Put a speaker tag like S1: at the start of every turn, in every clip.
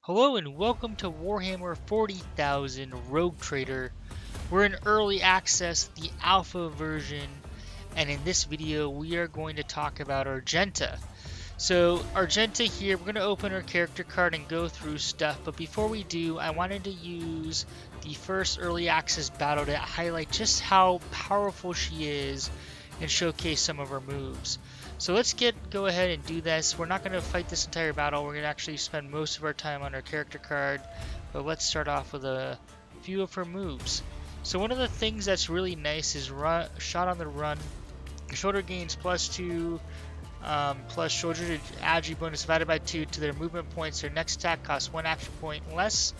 S1: Hello and welcome to Warhammer 40,000 Rogue Trader. We're in early access, the alpha version, and in this video we are going to talk about Argenta. So Argenta here, we're going to open her character card and go through stuff, but before we do, I wanted to use the first early access battle to highlight just how powerful she is and showcase some of her moves. So let's go ahead and do this. We're not going to fight this entire battle. We're going to actually spend most of our time on our character card. But let's start off with a few of her moves. So one of the things that's really nice is shot on the run. Shoulder gains +2 plus shoulder to agi bonus divided by 2 to their movement points. Their next attack costs 1 action point less,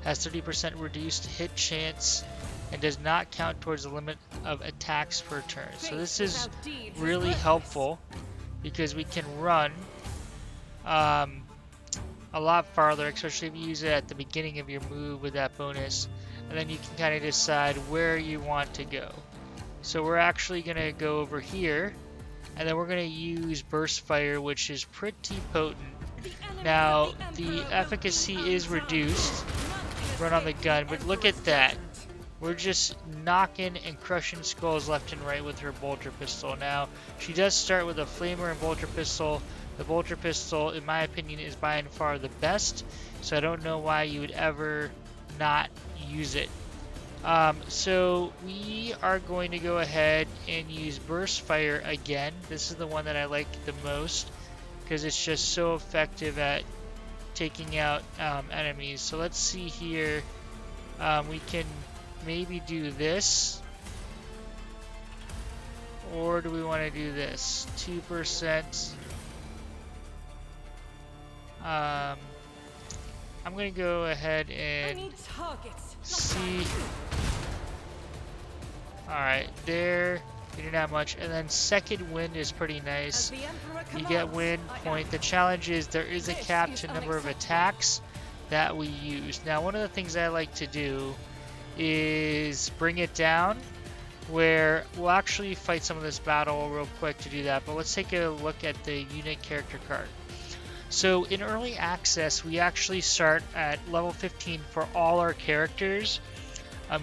S1: has 30% reduced hit chance, and does not count towards the limit of attacks per turn. So this is really helpful because we can run a lot farther, especially if you use it at the beginning of your move with that bonus, and then you can kind of decide where you want to go. So we're actually going to go over here, and then we're going to use Burst Fire, which is pretty potent. Now, the efficacy is reduced, run on the gun, but look at that. We're just knocking and crushing skulls left and right with her Vulture Pistol. Now, she does start with a Flamer and Vulture Pistol. The Vulture Pistol, in my opinion, is by and far the best, so I don't know why you would ever not use it. So we are going to go ahead and use Burst Fire again. This is the one that I like the most because it's just so effective at taking out enemies. So let's see here. We can maybe do this, or do we want to do this? 2%. I'm going to go ahead and see. Alright, there. We didn't have much. And then second wind is pretty nice. You get wind point. The challenge is there is a cap to number of attacks that we use. Now, one of the things I like to do is bring it down, where we'll actually fight some of this battle real quick to do that, but let's take a look at the unit character card. So in early access, we actually start at level 15 for all our characters.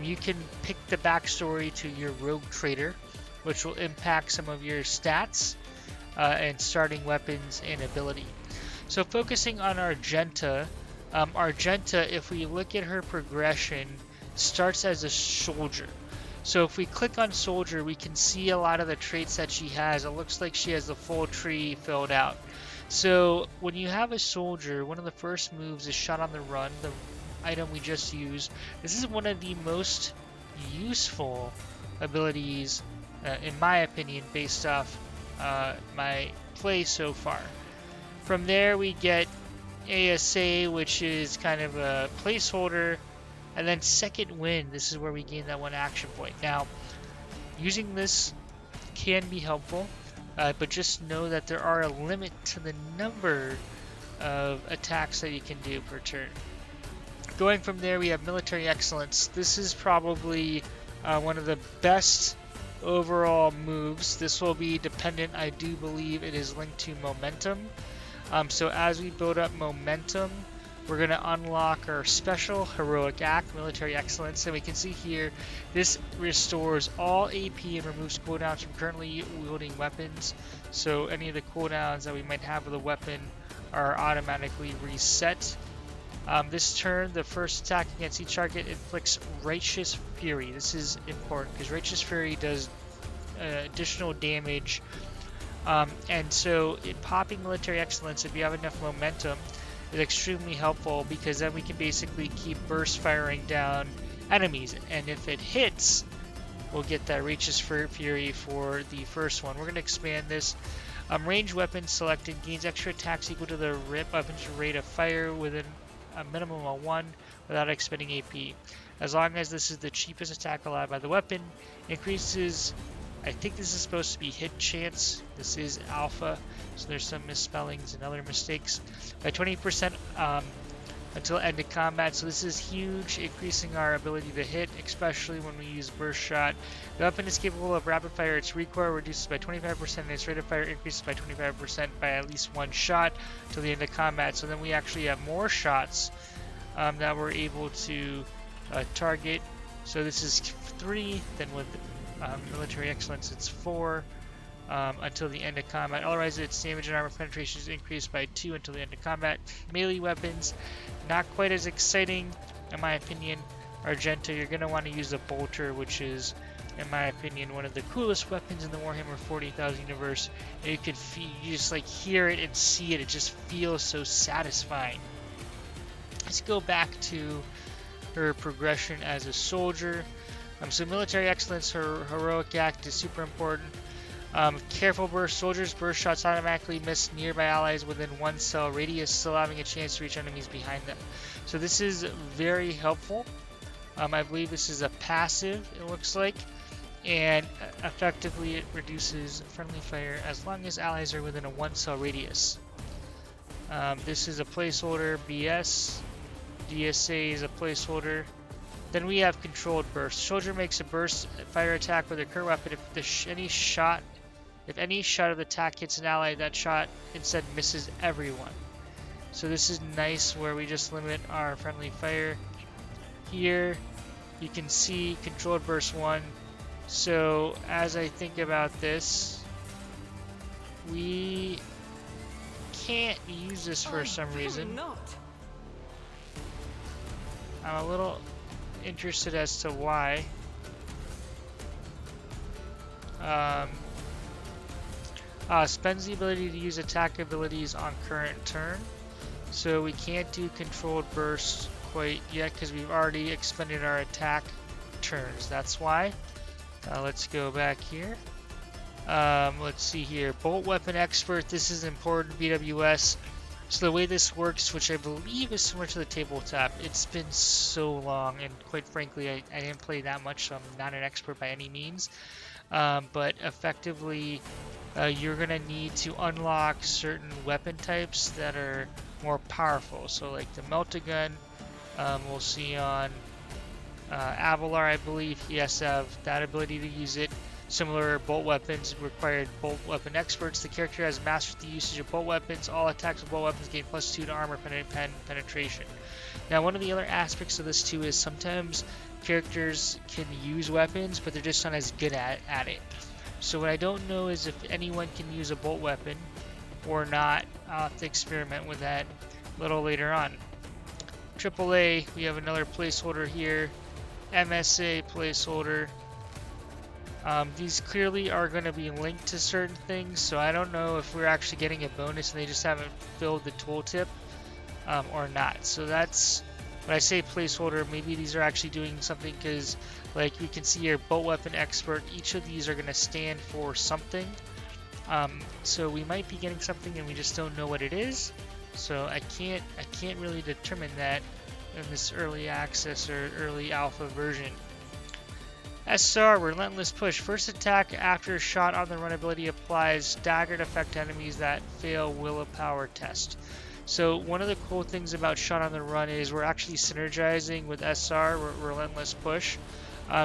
S1: You can pick the backstory to your Rogue Trader, which will impact some of your stats and starting weapons and ability. So focusing on Argenta, if we look at her progression, starts as a soldier. So if we click on soldier, we can see a lot of the traits that she has. It looks like she has the full tree filled out. So when you have a soldier, one of the first moves is shot on the run, the item we just used. This is one of the most useful abilities, in my opinion, based off my play so far. From there we get ASA, which is kind of a placeholder. And then second wind, this is where we gain that 1 action point. Now, using this can be helpful, but just know that there are a limit to the number of attacks that you can do per turn. Going from there, we have military excellence. This is probably one of the best overall moves. This will be dependent, I do believe it is linked to momentum. So as we build up momentum, we're going to unlock our special heroic act, military excellence, and we can see here this restores all AP and removes cooldowns from currently wielding weapons. So any of the cooldowns that we might have with a weapon are automatically reset. This turn, the first attack against each target inflicts Righteous Fury. This is important because Righteous Fury does additional damage. And so in popping military excellence, if you have enough momentum, is extremely helpful because then we can basically keep burst firing down enemies, and if it hits, we'll get that Righteous Fury for the first one. We're going to expand this. Range weapon selected gains extra attacks equal to the weapon's rate of fire within a minimum of 1 without expending AP. As long as this is the cheapest attack allowed by the weapon, increases. I think this is supposed to be hit chance. This is alpha, so there's some misspellings and other mistakes. By 20%, until end of combat. So this is huge, increasing our ability to hit, especially when we use burst shot. The weapon is capable of rapid fire. Its recoil reduces by 25% and its rate of fire increases by 25% by at least one shot till the end of combat. So then we actually have more shots that we're able to target. So this is 3, then with military excellence it's 4. Until the end of combat. Otherwise, its damage and armor penetration is increased by 2 until the end of combat. Melee weapons, not quite as exciting, in my opinion. Argenta, you're going to want to use the Vulture, which is, in my opinion, one of the coolest weapons in the Warhammer 40,000 universe. And you just like hear it and see it. It just feels so satisfying. Let's go back to her progression as a soldier. So military excellence, her heroic act is super important. Careful burst. Soldiers' burst shots automatically miss nearby allies within 1 cell radius, still having a chance to reach enemies behind them. So this is very helpful. I believe this is a passive, it looks like, and effectively it reduces friendly fire as long as allies are within a 1 cell radius. This is a placeholder. BS. DSA is a placeholder. Then we have controlled burst. Soldier makes a burst fire attack with a current weapon. If any shot of attack hits an ally, that shot instead misses everyone. So this is nice where we just limit our friendly fire. Here you can see controlled burst 1. So as I think about this, we can't use this for some reason. I'm a little interested as to why. Spends the ability to use attack abilities on current turn. So we can't do controlled burst quite yet because we've already expended our attack turns. That's why. Let's go back here. Let's see here. Bolt weapon expert. This is important. BWS. So the way this works, which I believe is similar to the tabletop, it's been so long, and quite frankly, I didn't play that much, so I'm not an expert by any means. But effectively, you're going to need to unlock certain weapon types that are more powerful. So like the Meltagun, we'll see on Avalar, I believe he has to have that ability to use it. Similar bolt weapons required bolt weapon experts. The character has mastered the usage of bolt weapons. All attacks with bolt weapons gain +2 to armor penetration. Now, one of the other aspects of this too is sometimes characters can use weapons, but they're just not as good at it. So what I don't know is if anyone can use a bolt weapon or not. I'll have to experiment with that a little later on. AAA, we have another placeholder here. MSA placeholder. These clearly are going to be linked to certain things, so I don't know if we're actually getting a bonus and they just haven't filled the tooltip or not. So that's, when I say placeholder, maybe these are actually doing something, because like we can see here, bolt weapon expert, each of these are going to stand for something. So we might be getting something and we just don't know what it is. So I can't really determine that in this early access or early alpha version. SR, Relentless Push. First attack after a shot on the run ability applies staggered effect to enemies that fail willpower test. So one of the cool things about shot on the run is we're actually synergizing with SR, Relentless Push,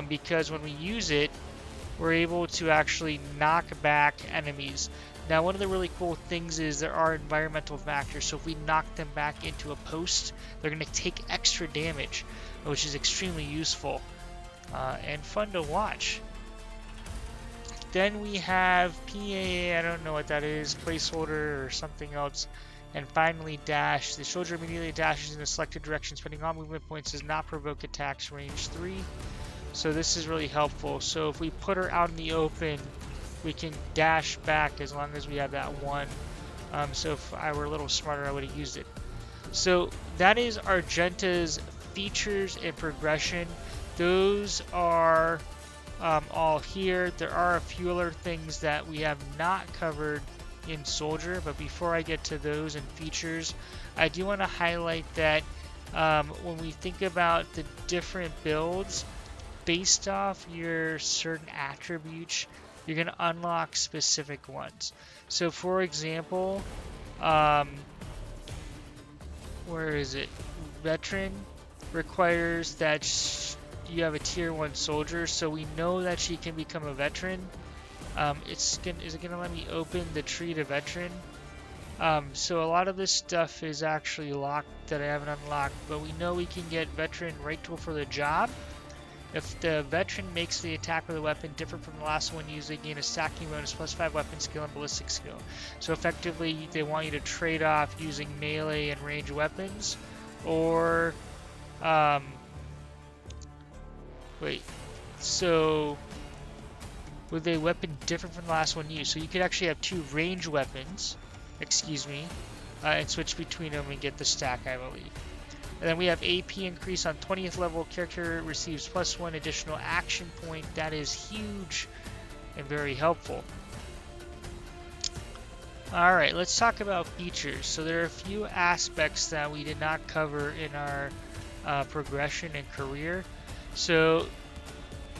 S1: because when we use it, we're able to actually knock back enemies. Now, one of the really cool things is there are environmental factors, so if we knock them back into a post, they're going to take extra damage, which is extremely useful. And fun to watch. Then we have PAA, I don't know what that is, placeholder or something else. And finally dash. The soldier immediately dashes in a selected direction, spending all movement points, does not provoke attacks, range 3. So this is really helpful. So if we put her out in the open, we can dash back as long as we have that one. So if I were a little smarter, I would have used it. So that is Argenta's features and progression. Those are all here. There are a few other things that we have not covered in Soldier, but before I get to those and features, I do want to highlight that when we think about the different builds, based off your certain attributes, you're going to unlock specific ones. So for example, where is it? veteran requires that you have a tier 1 soldier, so we know that she can become a veteran. Is it gonna let me open the tree to veteran? So a lot of this stuff is actually locked that I haven't unlocked, but we know we can get veteran right tool for the job. If the veteran makes the attack with a weapon different from the last one used, they gain a stacking bonus +5 weapon skill and ballistic skill. So effectively, they want you to trade off using melee and range weapons, or so with a weapon different from the last one used. So you could actually have 2 range weapons, and switch between them and get the stack, I believe. And then we have AP increase on 20th level. Character receives +1 additional action point. That is huge and very helpful. Alright, let's talk about features. So there are a few aspects that we did not cover in our progression and career. So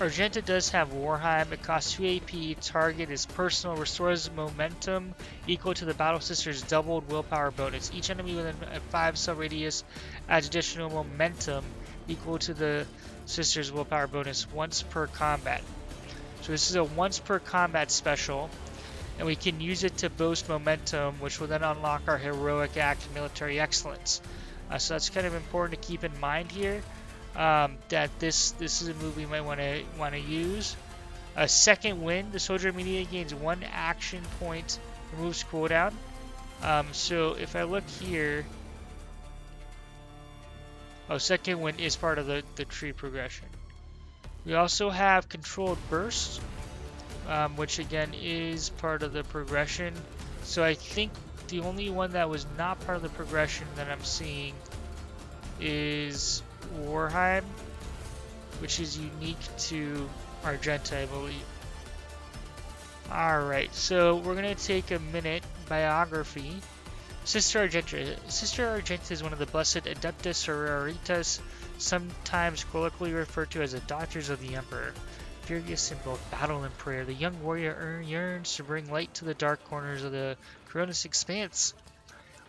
S1: Argenta does have Warhammer. It costs 2 AP. Target is personal. Restores momentum equal to the Battle Sister's doubled willpower bonus. Each enemy within a 5 cell radius adds additional momentum equal to the Sister's willpower bonus once per combat. So this is a once per combat special, and we can use it to boost momentum, which will then unlock our heroic act and military excellence. So that's kind of important to keep in mind here. That this is a move we might want to use. A second wind, the soldier immediately gains 1 action point, removes cooldown. So if I look here, second wind is part of the tree progression. We also have controlled burst, which again is part of the progression. So I think the only one that was not part of the progression that I'm seeing is Warhammer, which is unique to Argenta, I believe. Alright, so we're going to take a minute. Biography. Sister Argenta. Sister Argenta is one of the blessed Adepta Sororitas, sometimes colloquially referred to as the Daughters of the Emperor. Furious in both battle and prayer, the young warrior yearns to bring light to the dark corners of the Coronis expanse.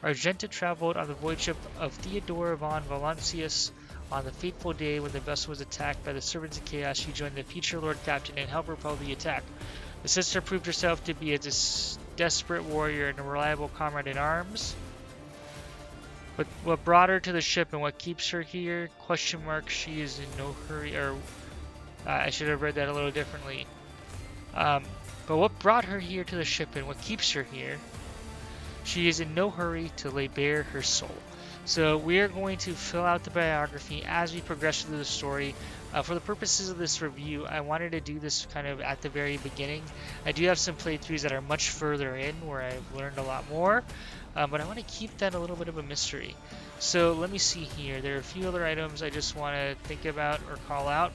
S1: Argenta traveled on the voyage of Theodore von Valancius. On the fateful day when the vessel was attacked by the Servants of Chaos, she joined the future Lord Captain and helped repel the attack. The sister proved herself to be a desperate warrior and a reliable comrade in arms. But what brought her to the ship and what keeps her here? ? She is in no hurry, or I should have read that a little differently. But what brought her here to the ship and what keeps her here? She is in no hurry to lay bare her soul. So we are going to fill out the biography as we progress through the story. For the purposes of this review, I wanted to do this kind of at the very beginning. I do have some playthroughs that are much further in where I've learned a lot more, but I want to keep that a little bit of a mystery. So let me see here. There are a few other items I just want to think about or call out.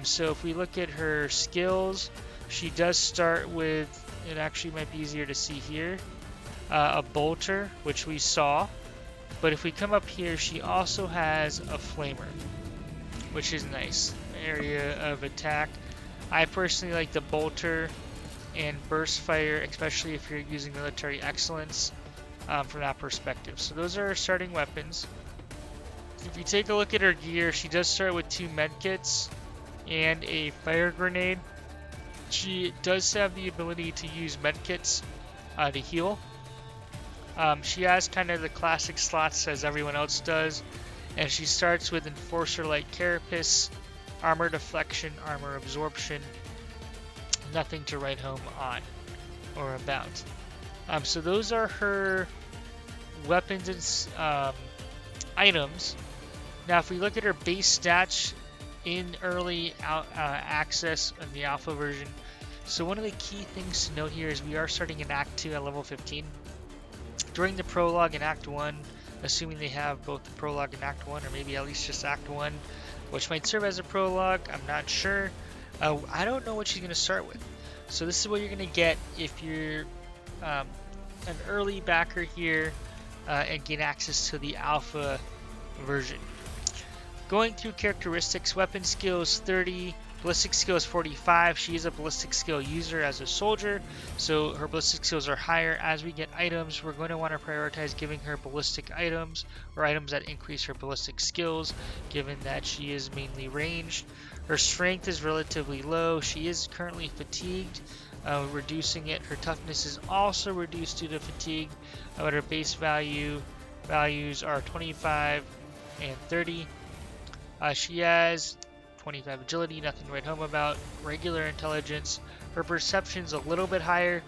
S1: So if we look at her skills, she does start with, it actually might be easier to see here, a bolter, which we saw. But if we come up here, she also has a flamer, which is nice. Area of attack. I personally like the bolter and burst fire, especially if you're using military excellence from that perspective. So those are her starting weapons. If you take a look at her gear, she does start with 2 medkits and a fire grenade. She does have the ability to use medkits to heal. She has kind of the classic slots as everyone else does, and she starts with Enforcer Light Carapace, Armor Deflection, Armor Absorption, nothing to write home on or about. So those are her weapons and items. Now if we look at her base stats in early access in the alpha version, so one of the key things to note here is we are starting in Act 2 at level 15. During the prologue in Act 1, assuming they have both the prologue and Act 1, or maybe at least just Act 1, which might serve as a prologue, I'm not sure. I don't know what she's going to start with. So this is what you're going to get if you're an early backer here and gain access to the alpha version. Going through characteristics, weapon skills 30, Ballistic skill is 45. She is a ballistic skill user as a soldier, so her ballistic skills are higher. As we get items, we're going to want to prioritize giving her ballistic items, or items that increase her ballistic skills, given that she is mainly ranged. Her strength is relatively low. She is currently fatigued, reducing it. Her toughness is also reduced due to fatigue, but her base values are 25 and 30. She has 25 agility, nothing to write home about. Regular intelligence. Her perception's a little bit higher.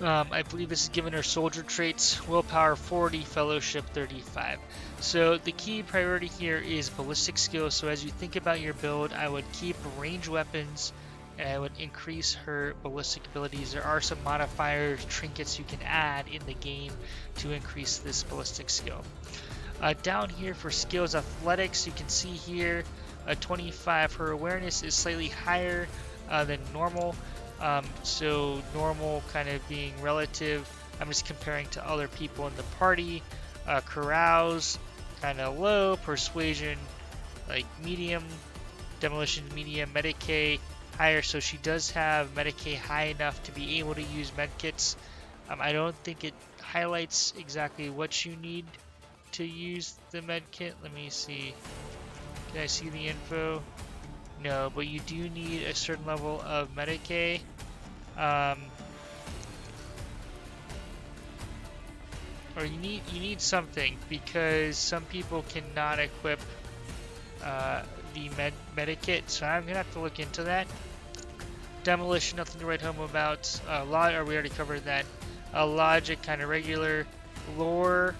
S1: I believe this is given her soldier traits. Willpower 40, fellowship 35. So the key priority here is ballistic skills. So as you think about your build, I would keep range weapons and I would increase her ballistic abilities. There are some modifiers, trinkets you can add in the game to increase this ballistic skill. Down here for skills, athletics, you can see here 25. Her awareness is slightly higher than normal. So normal kind of being relative. I'm just comparing to other people in the party. Carouse, kind of low. Persuasion, like medium. Demolition, medium. Medicae, higher. So she does have Medicae high enough to be able to use medkits. I don't think it highlights exactly what you need to use the medkit. Let me see. Can I see the info? No, but you do need a certain level of Medicae. Or you need something, because some people cannot equip the medikit, so I'm gonna have to look into that. Demolition, nothing to write home about. We already covered that. Logic, kind of regular. Lore,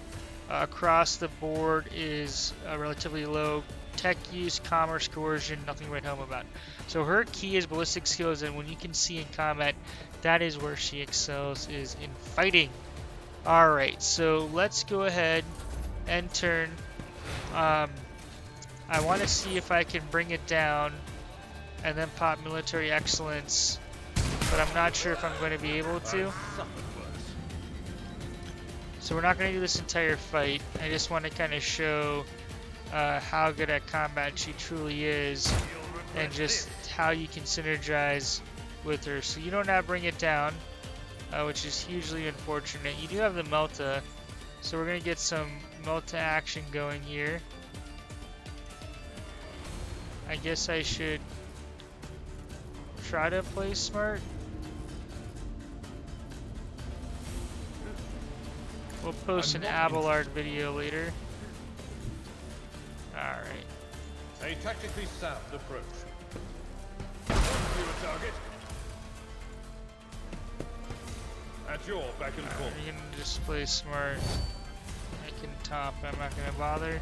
S1: across the board is relatively low. Tech use, commerce, coercion, nothing to write home about. So her key is ballistic skills, and when you can see in combat, that is where she excels, is in fighting. Alright, so let's go ahead and turn. I want to see if I can bring it down and then pop military excellence, but I'm not sure if I'm going to be able to. So we're not going to do this entire fight. I just want to kind of show how good at combat she truly is, and just how you can synergize with her. So you don't have bring it down, which is hugely unfortunate. You do have the Melta, so we're going to get some Melta action going here. I guess I should try to play smart. We'll post an Abelard video later. Alright.
S2: A tactically sound approach. You a target. At your back and forth.
S1: I'm gonna just play smart. I can top, I'm not gonna bother.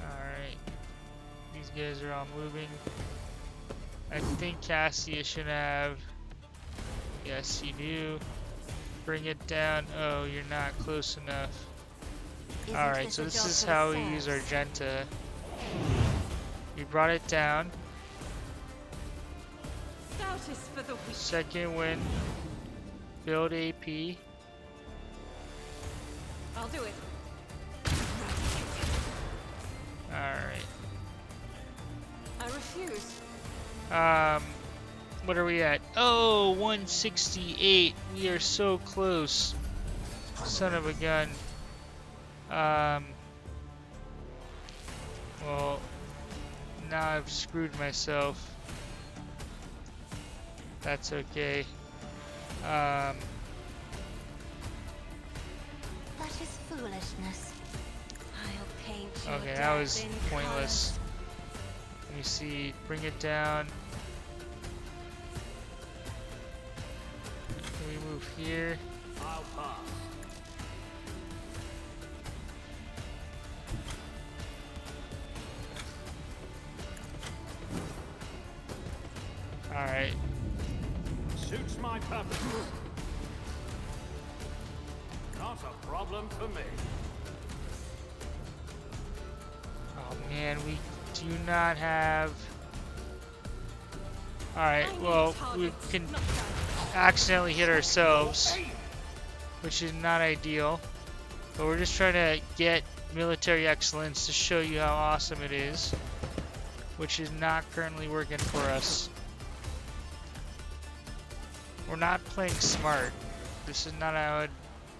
S1: Alright. These guys are all moving. I think Cassia should have. Yes, you do. Bring it down. Oh, you're not close enough. Alright, so this is how we use Argenta. We brought it down. Second win. Build AP.
S3: I'll do it.
S1: Alright.
S3: I refuse.
S1: What are we at? Oh, 168. We are so close. Son of a gun. Well, now I've screwed myself. That's okay.
S4: That is foolishness. I'll paint you.
S1: Okay, that was pointless. Let me see. Bring it down. Can we move here?
S2: I'll pass.
S1: Alright.
S2: Suits my purpose. Not a problem for me.
S1: Oh man, we do not have. Alright, well, we can accidentally hit ourselves, which is not ideal. But we're just trying to get military excellence to show you how awesome it is, which is not currently working for us. We're not playing smart. This is not how I'd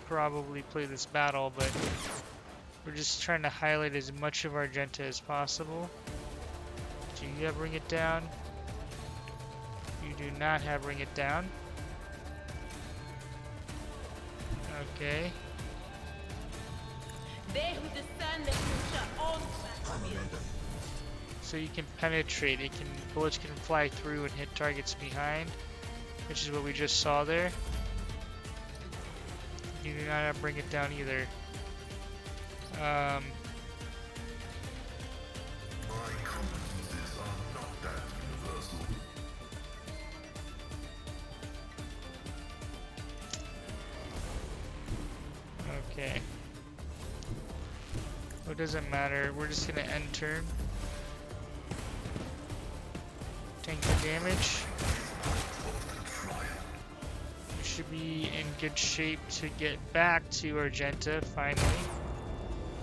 S1: probably play this battle, but we're just trying to highlight as much of Argenta as possible. Do you have Bring It Down? You do not have Bring It Down. Okay.
S5: They who discern the future all champions.
S1: So you can penetrate. Bullets can fly through and hit targets behind, which is what we just saw there. You do not have to Bring It Down either.
S6: My competencies are not that universal.
S1: Okay. Well, it doesn't matter. We're just gonna end turn. Tank the damage. We should be in good shape to get back to Argenta finally.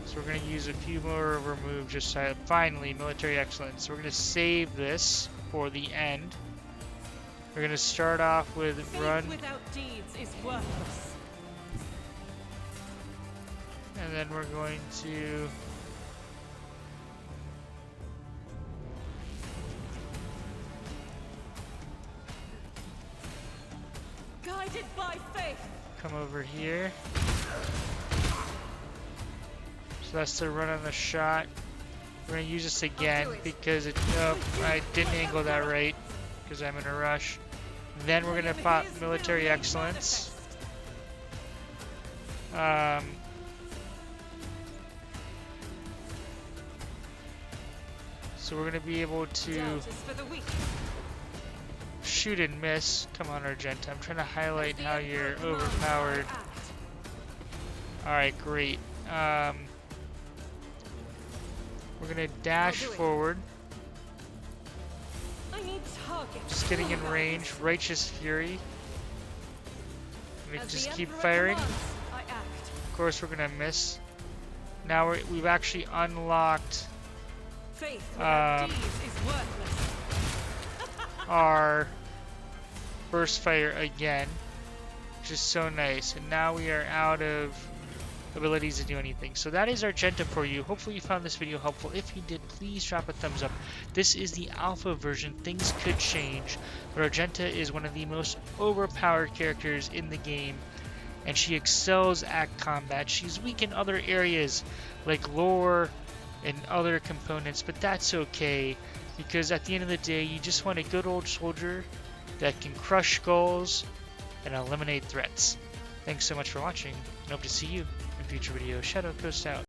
S1: So we're gonna use a few more remove just to finally military excellence. So we're gonna save this for the end. We're gonna start off with run,
S3: without deeds is worthless.
S1: and then we're going to
S3: Guided by faith.
S1: come over here. So that's the run on the shot. We're gonna use this again because it. Nope, I didn't angle that right because I'm in a rush. Then we're gonna pop military excellence. So we're gonna be able to
S3: Doubt is for the weak.
S1: shoot and miss. Come on, Argenta. I'm trying to highlight
S3: The
S1: how
S3: Emperor
S1: you're
S3: commands,
S1: overpowered.
S3: I act.
S1: Alright, great. We're gonna dash
S3: I'll do it.
S1: forward.
S3: I need target.
S1: Just getting in range. Righteous Fury. We
S3: As
S1: just
S3: the
S1: keep
S3: Emperor
S1: firing.
S3: commands, I act.
S1: Of course, we're gonna miss. Now we've actually unlocked
S3: Faith without
S1: Um,
S3: deeds is worthless.
S1: our burst fire again, which is so nice. And now we are out of abilities to do anything. So that is Argenta for you. Hopefully you found this video helpful. If you did, please drop a thumbs up. This is the alpha version. Things could change, but Argenta is one of the most overpowered characters in the game, and she excels at combat. She's weak in other areas like lore and other components, but that's okay, because at the end of the day, you just want a good old soldier that can crush skulls and eliminate threats. Thanks so much for watching, and hope to see you in future videos. Shadow Coast out.